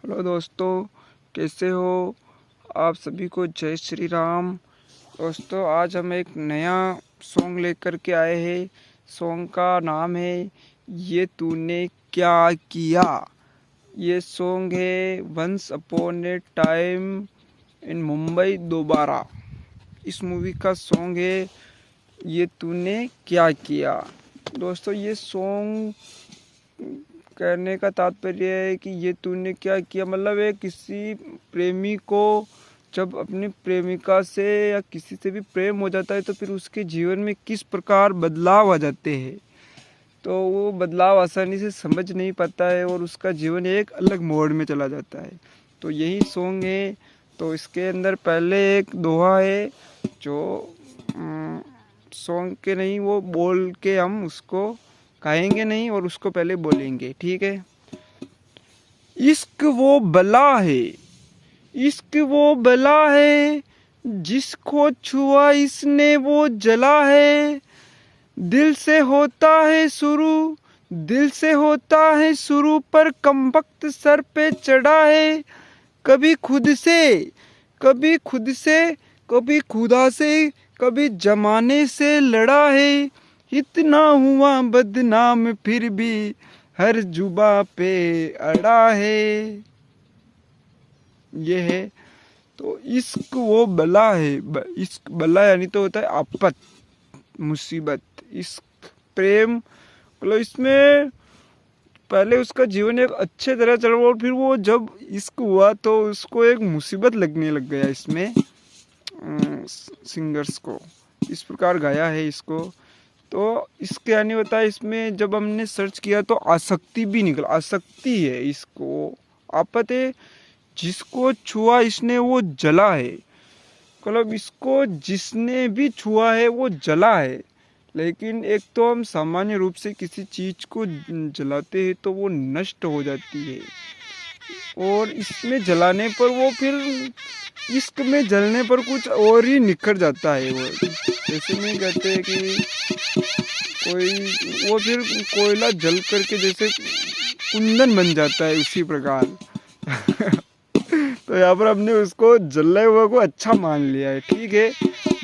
Hello दोस्तों, कैसे हो आप सभी को? जय श्री राम। दोस्तों, आज हम एक नया सॉन्ग लेकर के आए हैं। सॉन्ग का नाम है ये तूने क्या किया। ये सॉन्ग है once upon a time in Mumbai दोबारा। इस मूवी का सॉन्ग है ये तूने क्या किया। दोस्तों, ये सॉन्ग कहने का तात्पर्य है कि ये तूने क्या किया, मतलब है किसी प्रेमी को जब अपनी प्रेमिका से या किसी से भी प्रेम हो जाता है तो फिर उसके जीवन में किस प्रकार बदलाव आ जाते हैं, तो वो बदलाव आसानी से समझ नहीं पाता है और उसका जीवन एक अलग मोड़ में चला जाता है। तो यही सॉन्ग है। तो इसके अंदर पहले एक दोहा है जो सॉन्ग के नहीं, वो बोल के हम उसको गाएंगे नहीं और उसको पहले बोलेंगे, ठीक है। इश्क वो बला है, इश्क वो बला है, जिसको छुआ इसने वो जला है। दिल से होता है शुरू, दिल से होता है शुरू, पर कमबख्त सर पे चढ़ा है। कभी खुद से, कभी खुद से, कभी खुदा से, कभी जमाने से लड़ा है। इतना हुआ बदनाम फिर भी हर जुबा पे अड़ा है। ये है। तो इश्क वो बला है। इश्क बला यानी तो होता है आफत, मुसीबत। इश्क प्रेम, मतलब इसमें पहले उसका जीवन एक अच्छे तरह चल रहा और फिर वो जब इश्क हुआ तो उसको एक मुसीबत लगने लग गया। इसमें सिंगर्स को इस प्रकार गाया है इसको। तो इसके यानी होता है, इसमें जब हमने सर्च किया तो आसक्ति भी निकला। आसक्ति है इसको, आफत है, जिसको छुआ इसने वो जला है। मतलब इसको जिसने भी छुआ है वो जला है। लेकिन एक तो हम सामान्य रूप से किसी चीज़ को जलाते हैं तो वो नष्ट हो जाती है, और इसमें जलाने पर वो फिर इश्क में जलने पर कुछ और ही निखर जाता है। वो जैसे में कहते हैं कि कोई वो फिर कोयला जल करके जैसे कुंदन बन जाता है, उसी प्रकार। तो यहाँ पर हमने उसको जले हुए को अच्छा मान लिया है, ठीक है।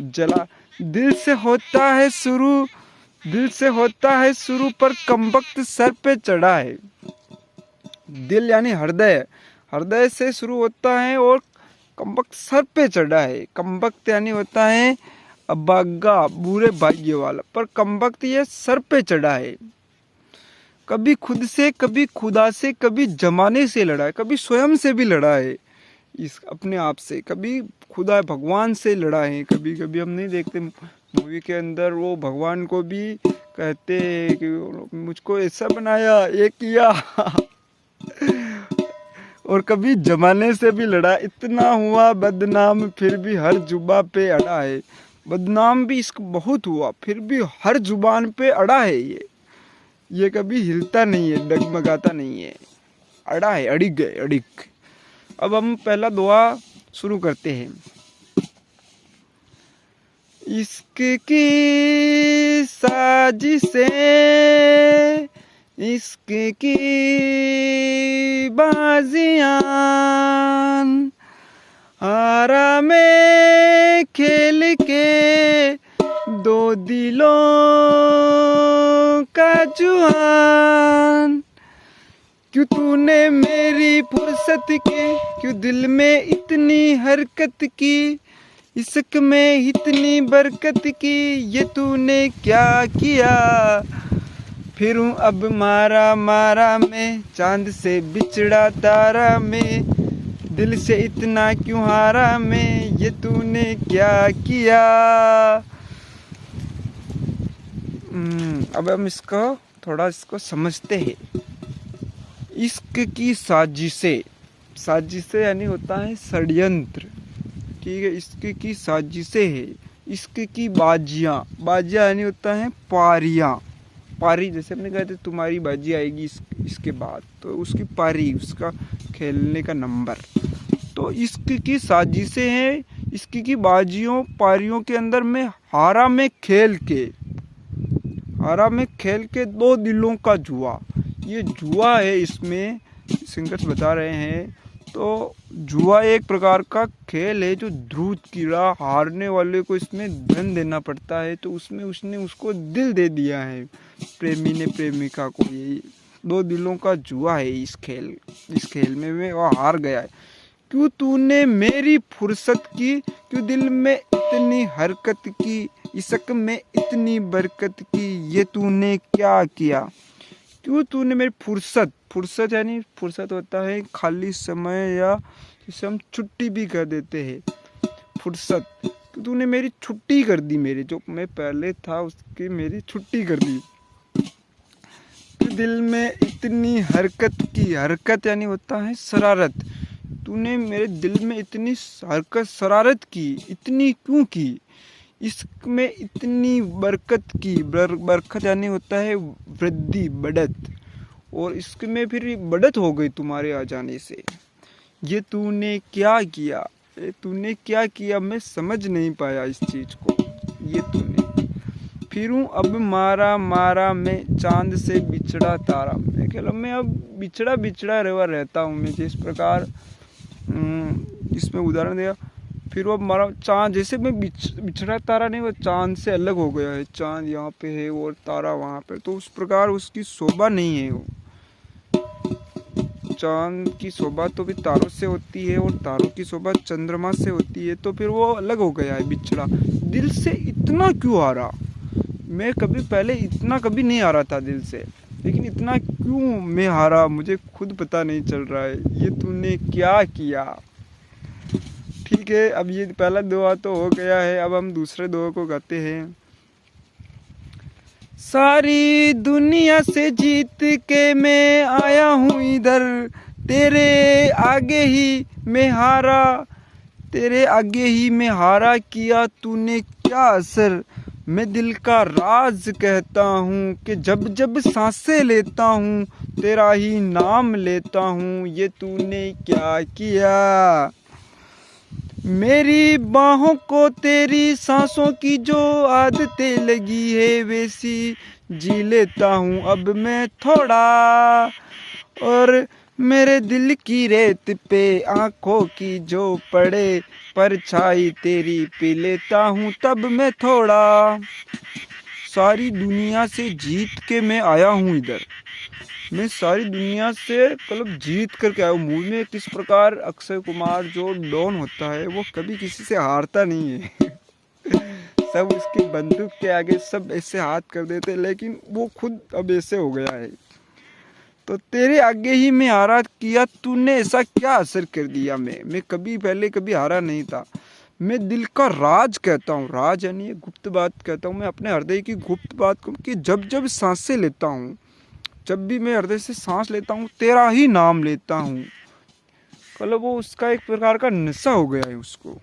जला, दिल से होता है शुरू, दिल से होता है शुरू, पर कमबख्त सर पे चढ़ा है। दिल यानी हृदय, हृदय से शुरू होता है और कमबख्त सर पे चढ़ा है। कमबख्त यानी होता है अभागा, बुरे भाग्य वाला, पर कमबख्त ये सर पे चढ़ा है। कभी खुद से, कभी खुदा से, कभी जमाने से लड़ा है, कभी स्वयं से भी लड़ा है, इस अपने आप से, कभी खुदा भगवान से लड़ा है। कभी कभी हम नहीं देखते मूवी के अंदर वो भगवान को भी कहते हैं कि मुझको ऐसा बनाया, ये किया। और कभी जमाने से भी लड़ा। इतना हुआ बदनाम फिर भी हर जुबा पे अड़ा है। बदनाम भी इसको बहुत हुआ, फिर भी हर जुबान पे अड़ा है। ये कभी हिलता नहीं है, डगमगाता नहीं है, अड़ा है, अड़िग है, अड़िग। अब हम पहला दुआ शुरू करते हैं। इश्क की साजिशें, इश्क की बाजियां, आरा में खेल के दो दिलों का जुआन। क्यों तूने मेरी फुर्सत की, क्यों दिल में इतनी हरकत की, इश्क में इतनी बरकत की, ये तूने क्या किया। फिरूं अब मारा मारा में, चांद से बिछड़ा तारा में, दिल से इतना क्यों हारा में, ये तूने क्या किया। अब हम इसको थोड़ा समझते हैं। इश्क की साजिशें, साजिशें यानी होता है षड्यंत्र, ठीक है। इश्क की साजिशें है। इश्क की बाजियाँ, बाजियाँ यानी होता है पारियाँ। पारी जैसे अपने कहते तुम्हारी बाजी आएगी इसके बाद, तो उसकी पारी, उसका खेलने का नंबर। तो इश्क की साजिशें हैं, इश्क की बाजियों पारियों के अंदर में हारा में खेल के, हारा में खेल के दो दिलों का जुआ। ये जुआ है, इसमें सिंगर्स बता रहे हैं तो जुआ एक प्रकार का खेल है जो ध्रुव कीड़ा, हारने वाले को इसमें धन देना पड़ता है, तो उसमें उसने उसको दिल दे दिया है, प्रेमी ने प्रेमिका को। ये दो दिलों का जुआ है इस खेल में वो हार गया है। क्यों तूने मेरी फुर्सत की, क्यों दिल में इतनी हरकत की, इश्क में इतनी बरकत की, ये तूने क्या किया। क्यों तूने मेरी फुर्सत यानी फुर्सत होता है खाली समय, या जिसे हम छुट्टी भी कर देते हैं, फुर्सत। तो तूने मेरी छुट्टी कर दी, मेरे जो मैं पहले था उसकी मेरी छुट्टी कर दी। तो दिल में इतनी हरकत की, हरकत यानी होता है शरारत। तूने मेरे दिल में इतनी हरकत शरारत की, इतनी क्यों की। इश्क में इतनी बरकत की, बरकत यानी होता है वृद्धि, बढ़त, और इश्क में फिर बढ़त हो गई तुम्हारे आ जाने से। ये तूने क्या किया, ये तूने क्या किया, मैं समझ नहीं पाया इस चीज़ को। ये तूने फिरूं अब मारा मारा मैं चांद से बिछड़ा तारा। मैं कह लो मैं अब बिछड़ा रहता हूँ मैं, जिस प्रकार इसमें उदाहरण दिया। फिर वो हमारा चांद, जैसे मैं बिछड़ा तारा नहीं, वो चांद से अलग हो गया है, चांद यहाँ पे है और तारा वहाँ पे, तो उस प्रकार उसकी शोभा नहीं है। वो चांद की शोभा तो भी तारों से होती है और तारों की शोभा चंद्रमा से होती है, तो फिर वो अलग हो गया है, बिछड़ा। दिल से इतना क्यों हारा, मैं कभी पहले इतना कभी नहीं हारा था दिल से, लेकिन इतना क्यों मैं हारा मुझे खुद पता नहीं चल रहा है। ये तूने क्या किया। ठीक है, अब ये पहला दोहा तो हो गया है, अब हम दूसरे दोहे को गाते हैं। सारी दुनिया से जीत के मैं आया हूँ इधर, तेरे आगे ही मैं हारा, तेरे आगे ही मैं हारा, किया तूने क्या असर। मैं दिल का राज कहता हूँ कि जब जब सांसें लेता हूँ तेरा ही नाम लेता हूँ। ये तूने क्या किया। मेरी बाहों को तेरी सांसों की जो आदतें लगी है वैसी जी लेता हूँ अब मैं थोड़ा, और मेरे दिल की रेत पे आँखों की जो पड़े परछाई तेरी पी लेता हूँ तब मैं थोड़ा। सारी दुनिया से जीत के मैं आया हूँ इधर, मैं सारी दुनिया से मतलब जीत करके आया हूँ। मूवी में किस प्रकार अक्षय कुमार जो डॉन होता है वो कभी किसी से हारता नहीं है सब उसकी बंदूक के आगे सब ऐसे हाथ कर देते, लेकिन वो खुद अब ऐसे हो गया है। तो तेरे आगे ही मैं हारा, किया तूने ऐसा क्या असर कर दिया। मैं कभी पहले कभी हारा नहीं था। मैं दिल का राज कहता हूँ, राज यानी ये गुप्त बात कहता हूँ, मैं अपने हृदय की गुप्त बात कहूँ कि जब जब सांसें लेता हूँ, जब भी मैं हृदय से सांस लेता हूँ तेरा ही नाम लेता हूँ। मतलब वो उसका एक प्रकार का नशा हो गया है उसको।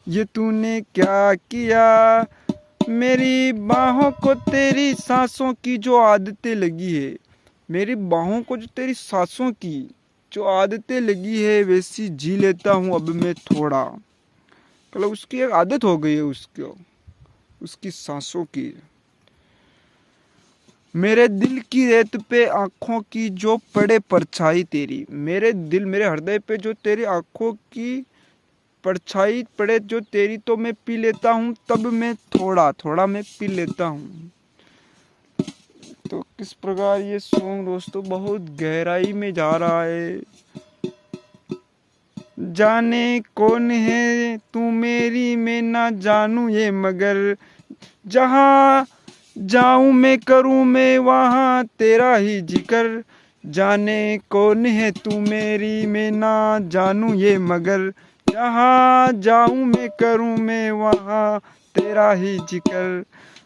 ये तूने क्या किया। मेरी बाहों को तेरी सांसों की जो आदतें लगी है, मेरी बाहों को जो तेरी सांसों की जो आदतें लगी है वैसी जी लेता हूँ अब मैं थोड़ा। मतलब उसकी एक आदत हो गई है उसको, उसकी सांसों की। मेरे दिल की रेत पे आँखों की जो पड़े परछाई तेरी, मेरे दिल मेरे हृदय पे जो तेरी आँखों की परछाई पड़े जो तेरी, तो मैं पी लेता हूँ तब मैं थोड़ा थोड़ा मैं पी लेता हूँ। तो किस प्रकार ये सॉन्ग दोस्तों बहुत गहराई में जा रहा है। जाने कौन है तू मेरी मैं ना जानू ये, मगर जहाँ जाऊँ मैं करूँ मैं वहाँ तेरा ही जिक्र। जाने कौन है तू मेरी मैं ना जानू ये, मगर जहाँ जाऊँ मैं करूँ मैं वहाँ तेरा ही जिक्र।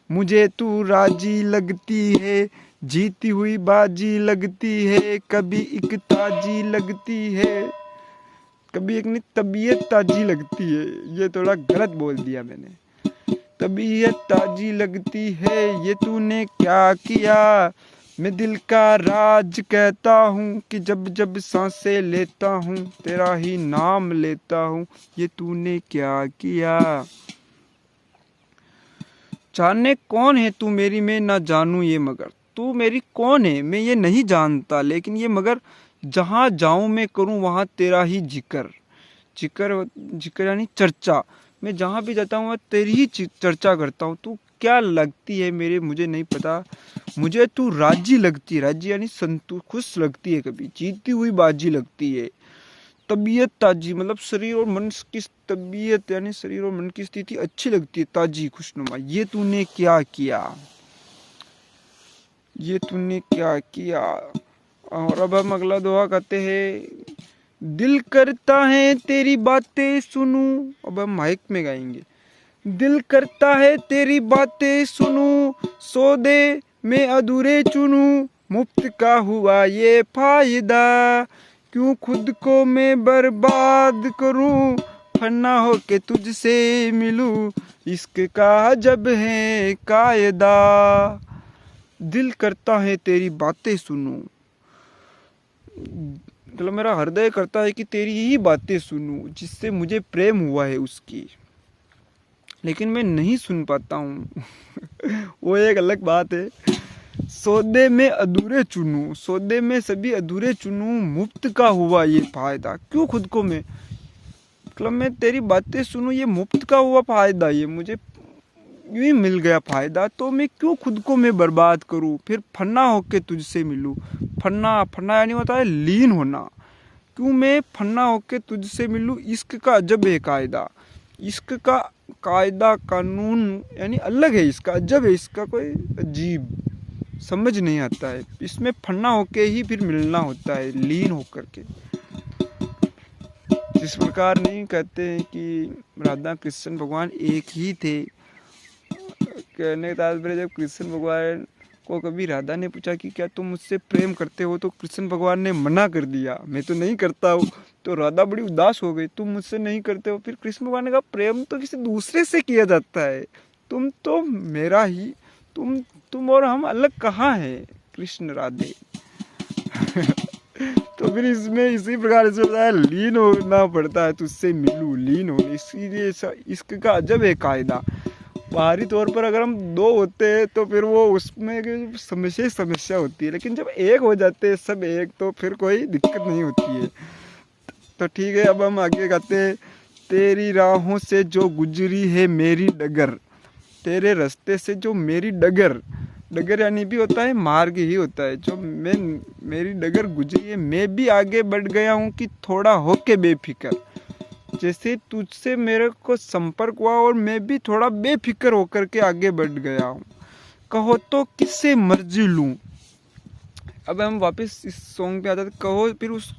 मुझे तू राजी लगती है, जीती हुई बाजी लगती है, कभी एक ताजी लगती है, कभी एक नहीं तबीयत ताजी लगती है। ये थोड़ा गलत बोल दिया मैंने, तबीयत ताजी लगती है। ये तूने क्या किया। मैं दिल का राज कहता हूँ कि जब जब सांसें लेता हूँ तेरा ही नाम लेता हूँ। ये तूने क्या किया। जाने कौन है तू मेरी मैं ना जानूँ ये, मगर तू मेरी कौन है मैं ये नहीं जानता, लेकिन ये मगर जहाँ जाऊँ मैं करूँ वहाँ तेरा ही जिक्र। जिक्र जिक्र यानी चर्चा। मैं जहाँ भी जाता हूँ वहाँ तेरी ही चर्चा करता हूँ। तू क्या लगती है मेरे, मुझे नहीं पता, मुझे तू राजी लगती है। राजी यानी खुश लगती है, कभी जीती हुई बाजी लगती है। तबीयत ताजी मतलब शरीर और मन की तबीयत यानी शरीर और मन की स्थिति अच्छी लगती है, ताजी खुशनुमा। ये तूने क्या किया, ये तूने क्या किया। और अब हम अगला दोहा कहते हैं, दिल करता है तेरी बातें सुनूं। अब हम माइक में गाएंगे। दिल करता है तेरी बातें सुनूं, सौदे में अधूरे चुनूं, मुफ्त का हुआ ये फायदा, क्यों खुद को मैं बर्बाद करूं, फना हो के तुझसे मिलूं, इश्क का जब है कायदा। दिल करता है तेरी बातें सुनूं, मतलब मेरा हृदय करता है कि तेरी ही बातें सुनूं, जिससे मुझे प्रेम हुआ है उसकी, लेकिन मैं नहीं सुन पाता हूँ। वो एक अलग बात है। सौदे में अधूरे चुनूं, सौदे में सभी अधूरे चुनूं, मुफ्त का हुआ ये फायदा, क्यों खुद को मैं, मतलब मैं तेरी बातें सुनूं, ये मुफ्त का हुआ फायदा, ये मुझे यूं ही मिल गया फायदा, तो मैं क्यों खुद को मैं बर्बाद करूं, फिर फन्ना होके तुझसे मिलूं। फन्ना, फन्ना यानी होता है लीन होना। क्यों मैं फन्ना होके तुझसे मिलूं, इश्क का अजब है कायदा। इश्क का कायदा कानून यानी अलग है, इसका अजब है, इसका कोई अजीब समझ नहीं आता है। इसमें फन्ना होके ही फिर मिलना होता है, लीन होकर के। जिस प्रकार नहीं कहते हैं कि राधा कृष्ण भगवान एक ही थे, कहने का तात्पर्य जब कृष्ण भगवान को कभी राधा ने पूछा कि क्या तुम मुझसे प्रेम करते हो, तो कृष्ण भगवान ने मना कर दिया, मैं तो नहीं करता हूँ। तो राधा बड़ी उदास हो गई, तुम मुझसे नहीं करते हो। फिर कृष्ण भगवान ने कहा प्रेम तो किसी दूसरे से किया जाता है, तुम तो मेरा ही, तुम और हम अलग कहाँ हैं कृष्ण राधे। तो फिर इसमें इसी प्रकार से बताया, लीन होना पड़ता है, तुझसे मिलूं, लीन होने, इसीलिए इश्क का अजब है कायदा। बाहरी तौर पर अगर हम दो होते हैं तो फिर वो उसमें समस्या होती है, लेकिन जब एक हो जाते हैं सब एक, तो फिर कोई दिक्कत नहीं होती है। तो ठीक है, अब हम आगे गाते हैं, तेरी राहों से जो गुजरी है मेरी डगर, तेरे रास्ते से जो मेरी डगर, डगर यानी भी होता है मार्ग ही होता है, जो मेरी डगर गुजरी है, मैं भी आगे बढ़ गया हूँ कि थोड़ा होके बेफिक्र। जैसे तुझसे मेरे को संपर्क हुआ और मैं भी थोड़ा बेफिक्र होकर के आगे बढ़ गया हूँ। कहो तो किससे मर्जी लूँ। अब हम वापस इस सॉन्ग पे आते हैं, कहो फिर उस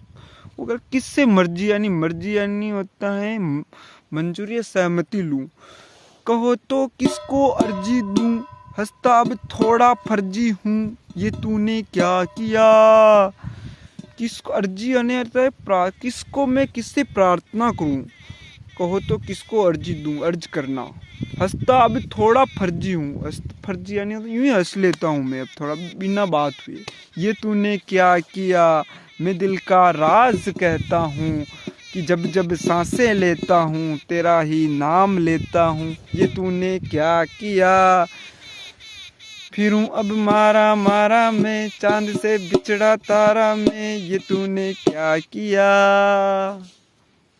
अगर किससे मर्जी यानी होता है मंजूरी या सहमति लूँ। कहो तो किसको अर्जी दूँ, हंसता अब थोड़ा फर्जी हूँ, ये तूने क्या किया। किसको अर्जी यानी होता है किसको मैं किससे प्रार्थना करूँ। कहो तो किसको अर्जी दूँ, अर्ज करना। हंसता अब थोड़ा फर्जी हूँ, फर्जी यानी यूँ ही हंस लेता हूँ मैं अब थोड़ा बिना बात हुए। ये तूने क्या किया, मैं दिल का राज कहता हूँ कि जब जब सांसें लेता हूँ तेरा ही नाम लेता हूँ। ये तूने क्या किया, फिरूं अब मारा मारा मैं, चांद से बिछड़ा तारा मैं, ये तूने क्या किया।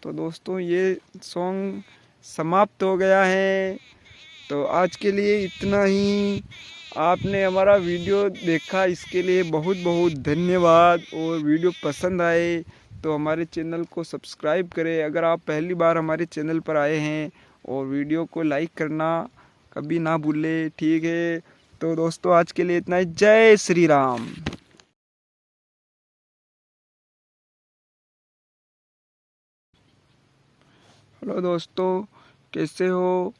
तो दोस्तों ये सॉन्ग समाप्त हो गया है। तो आज के लिए इतना ही। आपने हमारा वीडियो देखा, इसके लिए बहुत बहुत धन्यवाद। और वीडियो पसंद आए तो हमारे चैनल को सब्सक्राइब करें। अगर आप पहली बार हमारे चैनल पर आए हैं, और वीडियो को लाइक करना कभी ना भूलें, ठीक है। तो दोस्तों आज के लिए इतना ही। जय श्री राम। हेलो दोस्तों, कैसे हो